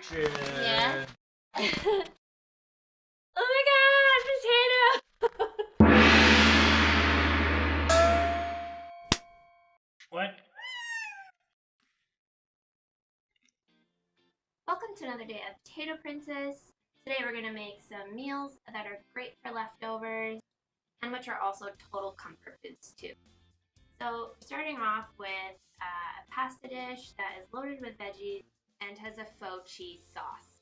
Action! Yeah. Oh my god, potato! What? Welcome to another day of Potato Princess. Today we're going to make some meals that are great for leftovers and which are also total comfort foods too. So starting off with a pasta dish that is loaded with veggies and has a faux cheese sauce.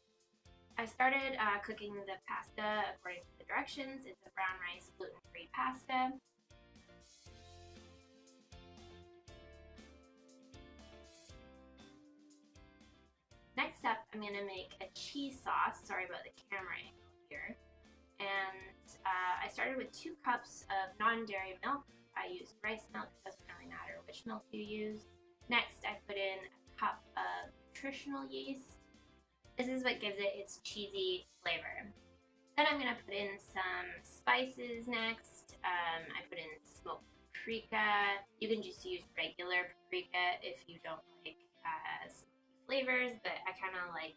I started cooking the pasta according to the directions. It's a brown rice gluten-free pasta. Next up, I'm going to make a cheese sauce. Sorry about the camera angle here. And I started with 2 cups of non-dairy milk. I used rice milk. It doesn't really matter which milk you use. Next, I put in a cup of nutritional yeast. This is what gives it its cheesy flavor. Then I'm going to put in some spices next. I put in smoked paprika. You can just use regular paprika if you don't like flavors, but I kind of like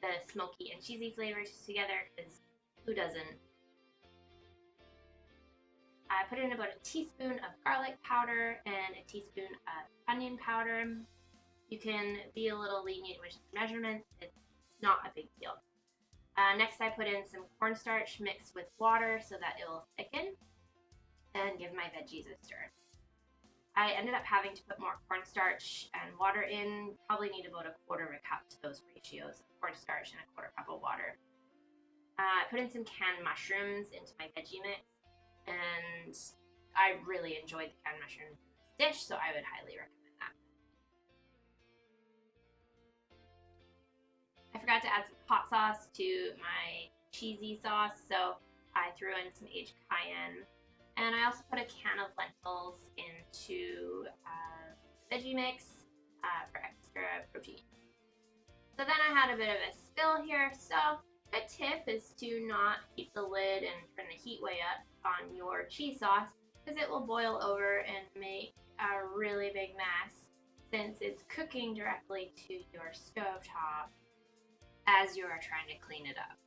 the smoky and cheesy flavors together because who doesn't? I put in about a teaspoon of garlic powder and a teaspoon of onion powder. You can be a little lenient with measurements. It's not a big deal. Next, I put in some cornstarch mixed with water so that it will thicken and give my veggies a stir. I ended up having to put more cornstarch and water in. Probably need about 1/4 cup to those ratios, cornstarch and 1/4 cup of water. I put in some canned mushrooms into my veggie mix, and I really enjoyed the canned mushrooms in this dish, so I would highly recommend that. I forgot to add some hot sauce to my cheesy sauce, so I threw in some aged cayenne. And I also put a can of lentils into the veggie mix for extra protein. So then I had a bit of a spill here. So a tip is to not keep the lid and turn the heat way up on your cheese sauce because it will boil over and make a really big mess since it's cooking directly to your stovetop as you are trying to clean it up.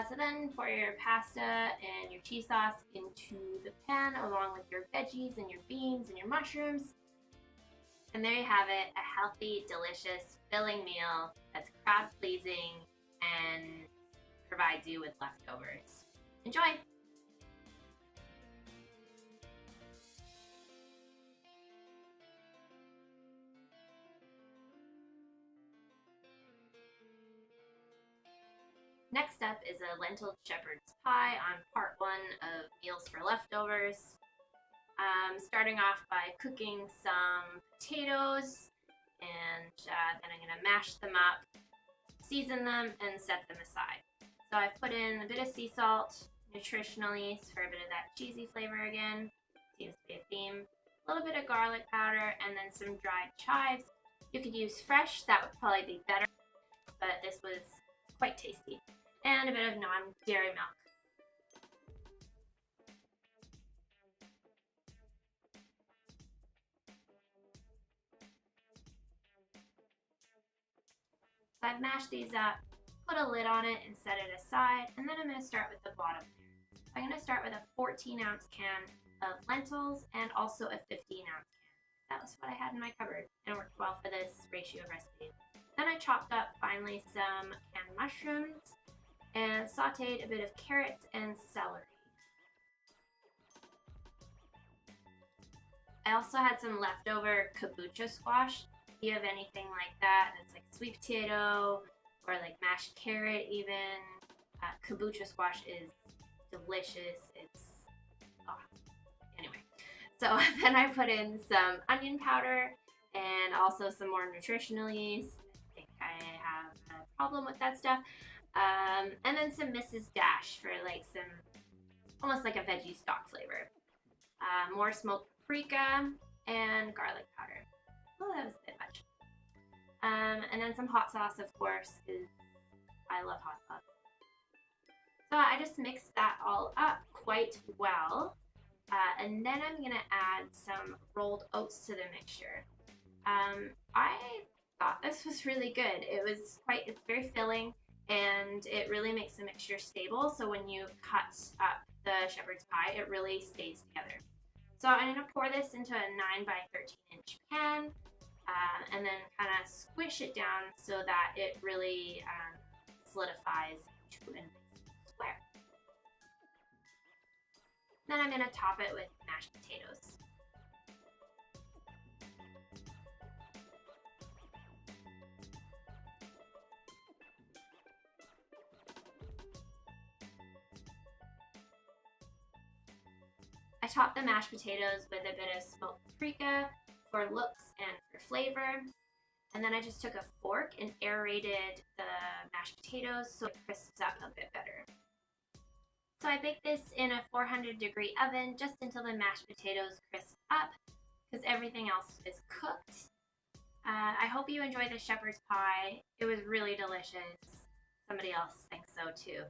So then pour your pasta and your cheese sauce into the pan along with your veggies and your beans and your mushrooms. And there you have it, a healthy, delicious, filling meal that's crowd pleasing and provides you with leftovers. Enjoy! Next up is a lentil shepherd's pie on part 1 of Meals for Leftovers. Starting off by cooking some potatoes, and then I'm going to mash them up, season them, and set them aside. So I've put in a bit of sea salt, nutritional yeast for a bit of that cheesy flavor again, seems to be a theme, a little bit of garlic powder, and then some dried chives. You could use fresh, that would probably be better, but this was quite tasty. And a bit of non-dairy milk. So I've mashed these up, put a lid on it and set it aside, and then I'm going to start with the bottom. I'm going to start with a 14-ounce can of lentils and also a 15-ounce can. That was what I had in my cupboard and it worked well for this ratio of recipe. Then I chopped up finally some canned mushrooms and sauteed a bit of carrots and celery. I also had some leftover kabocha squash. If you have anything like that, that's like sweet potato or like mashed carrot even, kabocha squash is delicious. It's, anyway. So then I put in some onion powder and also some more nutritional yeast. I think I have a problem with that stuff. And then some Mrs. Dash for like some, almost like a veggie stock flavor. More smoked paprika and garlic powder. Oh, that was a bit much. And then some hot sauce, of course, because I love hot sauce. So I just mixed that all up quite well. And then I'm gonna add some rolled oats to the mixture. I thought thought this was really good. It's very filling, and it really makes the mixture stable. So when you cut up the shepherd's pie, it really stays together. So I'm gonna pour this into a 9 by 13-inch pan, and then kind of squish it down so that it really solidifies into a square. Then I'm gonna top it with mashed potatoes. I topped the mashed potatoes with a bit of smoked paprika for looks and for flavor. And then I just took a fork and aerated the mashed potatoes so it crisps up a bit better. So I baked this in a 400-degree oven just until the mashed potatoes crisp up because everything else is cooked. I hope you enjoy the shepherd's pie. It was really delicious. Somebody else thinks so too.